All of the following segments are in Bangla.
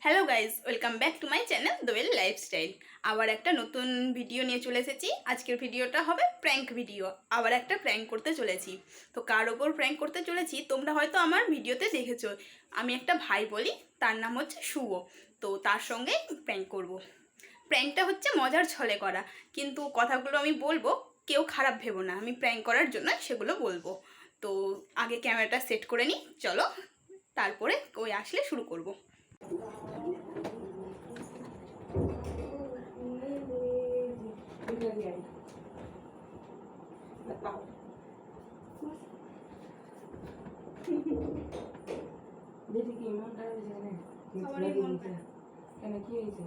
Hello guys, welcome back to my channel Doel lifestyle. আবার একটা নতুন ভিডিও নিয়ে চলে এসেছি। আজকের ভিডিওটা হবে প্র্যাঙ্ক ভিডিও। আবার একটা প্র্যাঙ্ক করতে চলেছি। তো কার ওপর প্র্যাঙ্ক করতে চলেছি তোমরা হয়তো আমার ভিডিওতে দেখেছো। আমি একটা ভাই বলি, তার নাম হচ্ছে শুভ। তো তার সঙ্গে প্র্যাঙ্ক করব। প্র্যাঙ্কটা হচ্ছে মজার ছলে করা, কিন্তু কথাগুলো আমি বলবো, কেউ খারাপ ভেবো না। আমি প্র্যাঙ্ক করার জন্য সেগুলো বলবো। তো আগে ক্যামেরাটা সেট করে নিই, চলো, তারপরে ওই আসলে শুরু করবো। দেখি কি মন খারাপ হয়েছে কেন কি হয়েছে?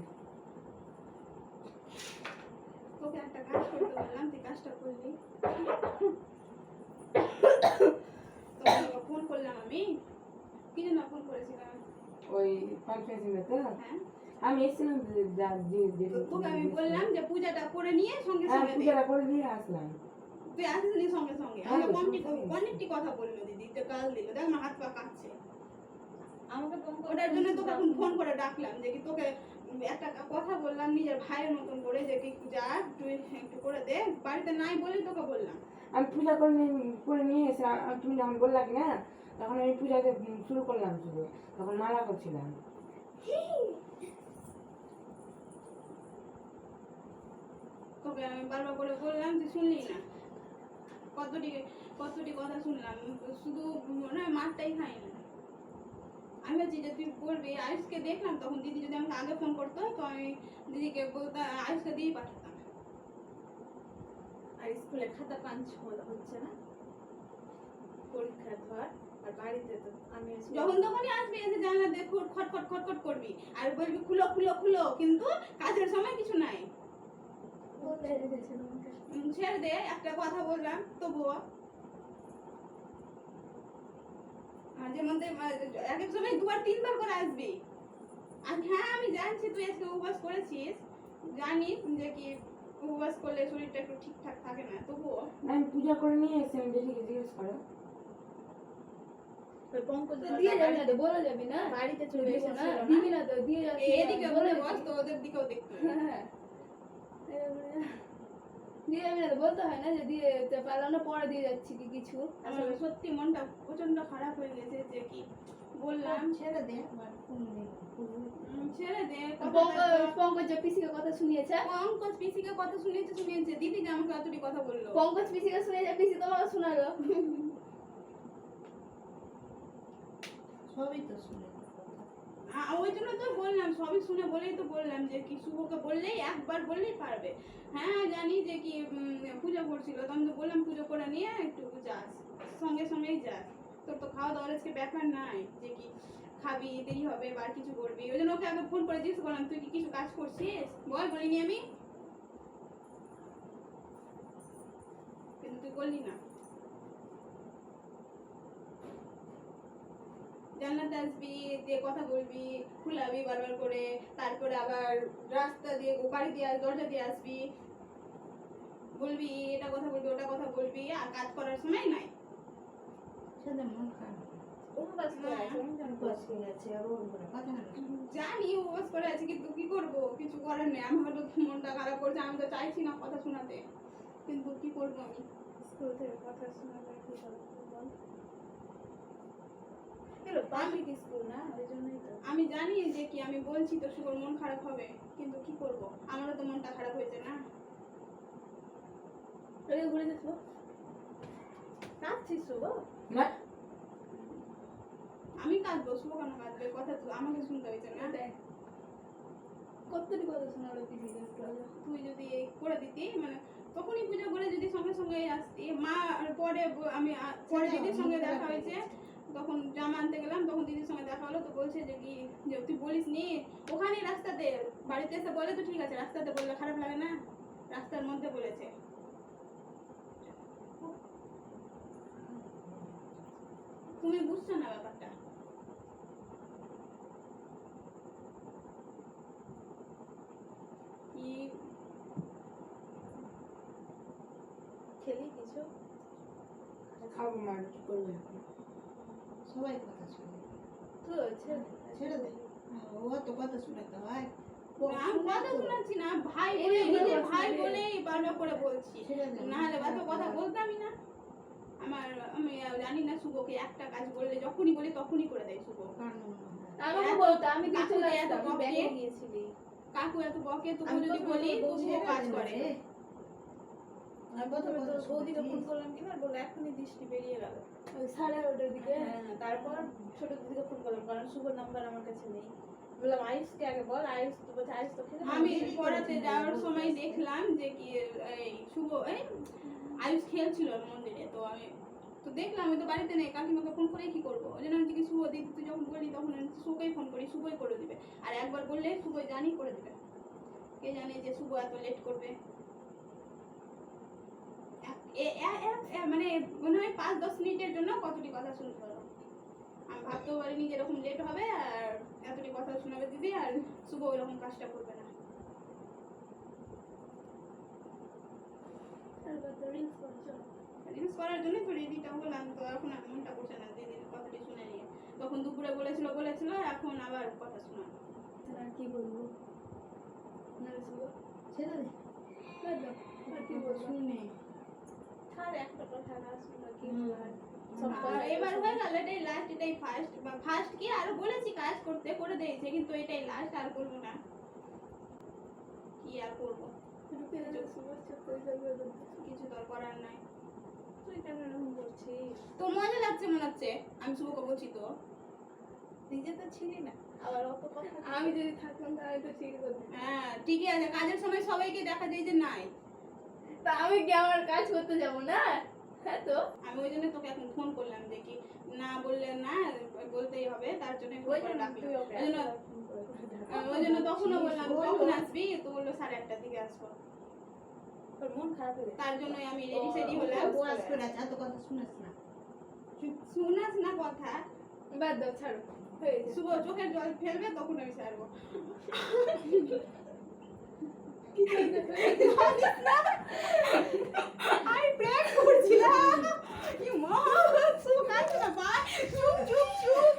তোকে একটা কাজ করতে বললাম, তুই কাজটা করলি। তোকে ফোন করলাম আমি, কি জন্য ফোন করেছিলাম? ওই কনফারেন্সিং তো হ্যাঁ, আমি এসেছিলাম তোকে আমি বললাম যে পূজাটা করে নিয়ে সঙ্গে হ্যাঁ সঙ্গে পূজাটা করে দিয়ে আসলাম। তুই আসিসনি সঙ্গে সঙ্গে। হ্যাঁ, আমাকে সঙ্গে সঙ্গে। অনেকটি কথা বললো দিদি, তো কাল দিল, দেখ আমার হাত পা কাঁপছে। আমাকে ওটার জন্য তোকে এখন ফোন করে ডাকলাম যে কি তোকে একটা কথা বললাম নিজের ভাইয়ের মতন করে, যে কি যা তুই একটু করে দে, বাড়িতে নাই বলে তোকে বললাম। আমি পূজা করে নিয়ে এসে তুমি যখন বললা কি না, তখন আমি পূজাতে শুরু করলাম শুধু, তখন মালা করছিলাম। তোকে আমি বারবার করে বললাম, তুই শুনলি না। কতটি কতটি কথা শুনলাম, শুধু মনে হয় মারটাই খাইনি। আমি ভাবছি যে তুই বলবি, আয়ুষকে দেখলাম তখন দিদি যদি আমাকে আগে ফোন করতো তো আমি দিদিকে বলতাম, আয়ুষকে দিয়ে পাঠাতাম। আর স্কুলে খাতা পাঞ্চ হচ্ছে না, পরীক্ষার ধর, আর বাড়িতে তো আমি যখন তখনই আসবি, এসে জানলা দিয়ে খটখট খটখট করবি আর বলবি খুলো খুলো খুলো, কিন্তু কাজের সময় কিছু নাই। ছেড়ে দে, একটা কথা বললাম তবুও মাঝে মধ্যে এক এক সময় দুবার তিনবার করে আসবি। আর হ্যাঁ, আমি জানছি তুই আজকে উপবাস করেছিস, জানি যে কি উপবাস করলে শরীরটা একটু ঠিকঠাক থাকে না, তবুও আমি পূজা করে নিয়ে এসে আমি দেখি জিজ্ঞেস করো। পঙ্কজ দিয়ে যাবি না তো, বলে যাবি না, বাড়িতে চলে দিব এসেছিল না, না? দিবি না তো, দিয়ে যাচ্ছি এদিকে বলে বস, তো ওদের দিকেও দেখতে হবে। হ্যাঁ, দিয়ে যাবি না তো, বলতে হয় না যে দিয়ে যেতে পারলাম না, পরে দিয়ে যাচ্ছি কি কিছু। আসলে সত্যি মনটা প্রচন্ড খারাপ হয়ে গেছে, যে কি বললাম। ছেড়ে দে, ছেড়ে দে। পঙ্কজ যে পিসিকে কথা শুনিয়েছে, পঙ্কজ পিসিকে কথা শুনিয়েছে, দিদি যে আমাকে অতটি কথা বললো। পঙ্কজ পিসিকে শুনিয়েছে, পিসি তোমাকে শোনালো। সবই তো শুনে ওই জন্য তো বললাম, সবই শুনে বলেই তো বললাম যে কি শুভকে বললেই, একবার বললেই পারবে। হ্যাঁ জানি যে কি পুজো করছিল, তো আমি তো বললাম পুজো করে নিয়ে একটু যাস, সঙ্গে সঙ্গেই যাস। তোর তো খাওয়া দাওয়ার আজকে ব্যাপার নাই যে কি খাবি দেরি হবে বা কিছু করবি। ওই জন্য ওকে আগে ফোন করে জিজ্ঞেস করলাম, তুই কি কিছু কাজ করছিস বল, বলিনি আমি, কিন্তু তুই বললি না। জান্নাতে আসবি, দিয়ে কথা বলবি, খুলাবি বারবার করে, তারপরে আবার রাস্তা দিয়ে বাড়ি দিয়ে দরজা দিয়ে আসবি, বলবি এটা কথা বলবি ওটা কথা বলবি, আর কাজ করার সময় নাই। সেটা মন খারাপ। উপবাস করে আছে, আমি জানি উপবাস করে আছে, আর ওর উপরে কথা না। জানি উপবাস করে আছে, কিন্তু কি করবো, কিছু করার নেই। আমার হয়তো মনটা খারাপ করছে, আমি তো চাইছি না কথা শোনাতে, কিন্তু কি করবো আমি। স্কুল থেকে কথা শোনালে কি হবে বল? এলো পাবলিক স্কুল না, ওই জন্যই তো। আমি জানি যে কি আমি বলছি তো শুভর মন খারাপ হবে, কিন্তু কি করব, আমারও তো মনটা খারাপ হয়েছে না। ওদিকে ঘুরে যাচ্ছ, কাঁদছিস শুভ? না আমি কাঁদবো, শুভ কেন কাঁদবে, কথা তো আমাকে শুনতে হয়েছে না। দেখ কতটি কথা শোনালো পিসিকে একটু আগে। তুই যদি করে দিতি, মানে তখনই পুজো করে যদি সঙ্গে সঙ্গে আসতি, মা পরে আমি পরে দিদির সঙ্গে দেখা হয়েছে, তখন জামা আনতে গেলাম, তখন দিদির সঙ্গে দেখা হলো, তো বলছে যে কি যে তুই বলিস নি ওখানে রাস্তাতে, বাড়িতে এসে বলে তো ঠিক আছে, রাস্তাতে বললে খারাপ লাগে না, রাস্তার মধ্যে বলেছে। তুমি বুঝছো না ব্যাপারটা। কি খেলি কিছু? খাবো মা, কি করবে এখন? সবাই কথা শুনে। তো ছেড়ে দে। ছেড়ে দে, ও তো কথা কথা শোনাতে হয়? না, আমি কথা শোনাচ্ছি না, ভাই বলে নিজের ভাই বলেই বারবার করে বলছি, না হলে এত কথা বলতামই না। আমি জানি না শুভকে একটা কাজ বললে যখনই বলি তখনই করে দেয় শুভ। আমাকে বলতো আমি দিয়ে চলে কাকু এত আসতাম বকে, ব্যাগে গিয়েছিলি। কাকু এত বকে, তবু আমি যদি বলি তবুও কাজ করে। আমি প্রথমে তো বৌদিকে ফোন করলাম কিনা, বললো এখনই দৃষ্টি বেরিয়ে গেল। ওই 11:30 দিকে। হ্যাঁ, তারপর ছোট দিদিকে ফোন করলাম, কারণ শুভ নাম্বার আমার কাছে নেই। বললাম আয়ুষকে আগে বল, আয়ুষ তো বলছে আয়ুষ তো খেলে আমি পড়াতে যাওয়ার সময় দেখলাম যে কি এই শুভ আয়ুষ খেলছিল মন্দিরে, তো আমি তো দেখলাম আমি তো বাড়িতে নেই, কাকিমাকে ফোন করে কি করবো, ওই জন্য হচ্ছে কি শুভ দিদি তুই যখন বললি তখন আমি শুভকেই ফোন করি, শুভই করে দিবে। আর একবার বললে শুভ জানি করে দিবে, কে জানে যে শুভ এত লেট করবে। মানে মনে হয় 5-10 মিনিটের জন্য কতটি কথা শুনতে হলো। আমি ভাবতেও পারিনি যে এরকম লেট হবে আর এতটি কথা শোনাবে দিদি, আর শুভ ওইরকম কাজটা করবে না। তারপর তো রিলস করছো। রিলস করার জন্য তো রেডিটা হলাম, তো এখন আর মনটা করছে না দিদির কথাটি শুনে নিয়ে। তখন দুপুরে বলেছিল এখন আবার কথা শোনা। আর কি বলবো না শুভ ছেড়ে দে। বাদ দাও, আর কি বলবো শুনে ছাড়, একটা কথা না শুনলে কি হুম। হয়? এবার হয়ে গেল, এটাই লাস্ট, এটাই ফার্স্ট কি আরো বলেছি কাজ করতে, করে দিয়েছে, কিন্তু এটাই লাস্ট, আর করবো না। কি আর করবো, রুকে গেলে শুভ চুপ করে যাবে। কিছু তো আর করার নাই। তুই কেন এরকম করছিস? তোর মজা লাগছে মনে হচ্ছে, আমি শুভকে বলছি তো। নিজে তো ছিলি না, আবার অত কথা। আমি যদি থাকতাম তাহলে তো ঠিক হতো। হ্যাঁ ঠিকই আছে, কাজের সময় সবাইকে দেখা যায় যে নাই। তা আমি কি আমার কাজ করতে যাবো না? হ্যাঁ তো আমি ওই জন্য তোকে এখন ফোন করলাম, দেখি না বললে না বলতেই হবে, তার জন্য ফোন করে ডাকলাম। তুই ওকে ওই জন্য ওই জন্য তখনও বললাম কখন আসবি, তো বললো 1:30টার দিকে আসবো। তোর মন খারাপ হয়ে গেছে। তার জন্যই আমি রেডি সেডি হলাম। বস করে আছে, এত কথা শুনিস না। শুনাস না কথা, বাদ দাও, ছাড়ো, হয়ে গেছে। শুভ চোখের জল ফেলবে তখন আমি ছাড়বো। কি করতে আমি প্র্যাঙ্ক করছিলাম। ই মা, শুভ কাঁদছে না ভাই, চুপ চুপ চুপ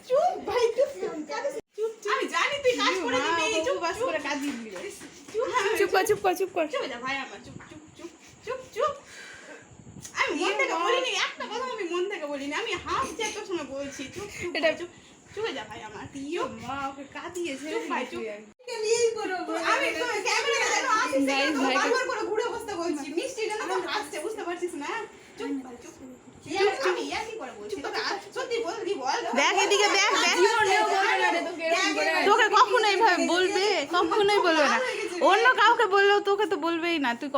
চুপ ভাই, চুপ চুপ। আমি জানি তুই কাজ করে দিবি, চুপ বাস করে কাজ দিবি। চুপ চুপ কর চুপ যা ভাই আমার, চুপ চুপ চুপ চুপ চুপ। আমি মন থেকে বলিনি, একটা কথা আমি মন থেকে বলিনি, আমি হাসছি তোর সঙ্গে বলছি। চুপ চুপ চুপ চুপে যা ভাই আমার। ইয়ো মা, ওকে কাঁদিয়েছে ভাই, চুপ। আমি তো ক্যামেরা যেন আসছে, বারবার করে ঘুরে বসতে বলছি, মিষ্টি যেন তো হাসছে, বুঝতে পারছিস না? চুপ ভাই চুপ। আমি কি করে বলছি তোকে, সত্যি বলবি বল। দেখ এদিকে, দেখ দেখ, জীবনেও বলবে না রে তোকে এরকম করে। তোকে কখনো এইভাবে বলবে, কখনোই বলবে না। অন্য কাউকে বললেও তোকে তো বলবেই না। তুই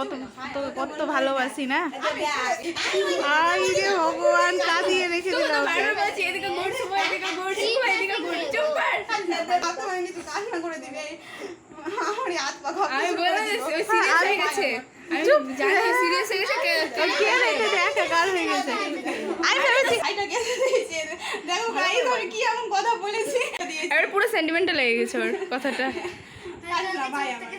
তোকে কত ভালোবাসি না। আই রে ভগবান, কাঁদিয়ে রেখে দিল ওকে। বারবার বলছি এদিকে ঘুর শুভ, এদিকে ঘুর শুভ, এদিকে ঘুর, চুপ কর। তুই কান্না করে দিবে, আমার হাত পা কাঁপছে। আমি বলে দিচ্ছি ওই সিরিয়াস হয়ে গেছে, আমি জানি সিরিয়াস হয়ে গেছে। কে রেখে দেখ, কার হয়ে গেছে। আমি ভেবেছি ভাইটা কেঁদে দিয়েছে, দেখো গাইস আমি কি এমন কথা বলেছি। এবার পুরো সেন্টিমেন্টাল লেগে গেছে ওর কথাটা। কান্না ভাই আমার।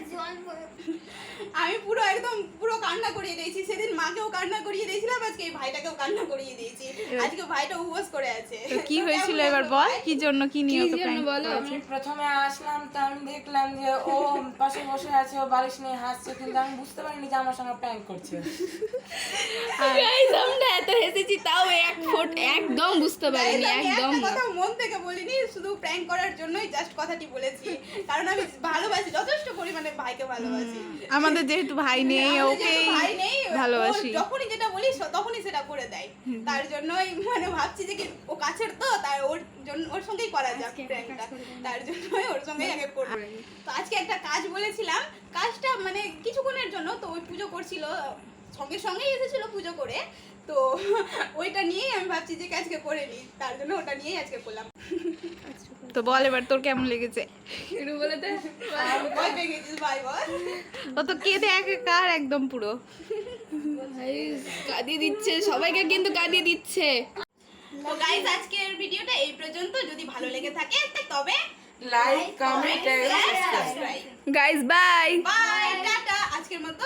আমি পুরো একদম পুরো কান্না করিয়ে দিয়েছি, সেদিন মাকেও কান্না করিয়ে দিয়েছিলাম, আজকে এই ভাইটাকেও কান্না করিয়ে দিয়েছি। আজকে ভাইটা উপবাস করে আছে। তো কি হয়েছিল এবার বল, কি জন্য, কি নিয়ে কি ওকে জন্য prank বলো? করেছে? আমি প্রথমে আসলাম তো আমি দেখলাম যে ও পাশে বসে আছে, ও বালিশ নিয়ে হাসছে, কিন্তু আমি বুঝতে পারিনি যে আমার সঙ্গে প্র্যাঙ্ক করছে। গাইস আমরা এত হেসেছি তাও এক ফুট একদম বুঝতে পারিনি, আমি একদম একটা না। কথা মন থেকে বলিনি, শুধু প্র্যাঙ্ক করার জন্যই জাস্ট কথাটি বলেছি, কারণ আমি ভালোবাসি, যথেষ্ট পরিমাণে ভাইকে ভালোবাসি। আমাদের যেহেতু ভাই নেই, আমাদের ওকেই যেহেতু ভাই নেই, ভালোবাসি। ও যখনই যেটা বলি তখনই সেটা করে দেয়, তার জন্যই মানে ভাবছি যে কি ও কাছের তো, তার ওর জন্য ওর সঙ্গেই করা যাক প্র্যাঙ্কটা, তার জন্যই ওর সঙ্গেই আগে করব। তো আজকে একটা কাজ বলেছিলাম, কাজটা মানে কিছুক্ষণের জন্য, তো ওই পুজো করছিল, সঙ্গে সঙ্গেই এসেছিল পুজো করে, তো ওইটা নিয়েই আমি ভাবছি যে আজকে করে নিই, তার জন্য ওটা নিয়েই আজকে করলাম। তো বল এবার তোর কেমন লেগেছে? একটু বলে দে। ভয় পেয়ে গেছিস ভাই বল। ও তো কেঁদে একাকার একদম পুরো। গাইস কাঁদিয়ে দিচ্ছে সবাইকে, কিন্তু কাঁদিয়ে দিচ্ছে। তো গাইস আজকের ভিডিওটা এই পর্যন্ত, যদি ভালো লেগে থাকে তবে like, comment and subscribe. Guys bye. Bye, tata. আজকের মতো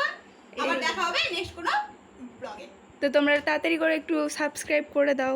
আবার দেখা হবে নেক্সট কোনো ব্লগে। তো তোমরা তাড়াতাড়ি করে একটু সাবস্ক্রাইব করে দাও।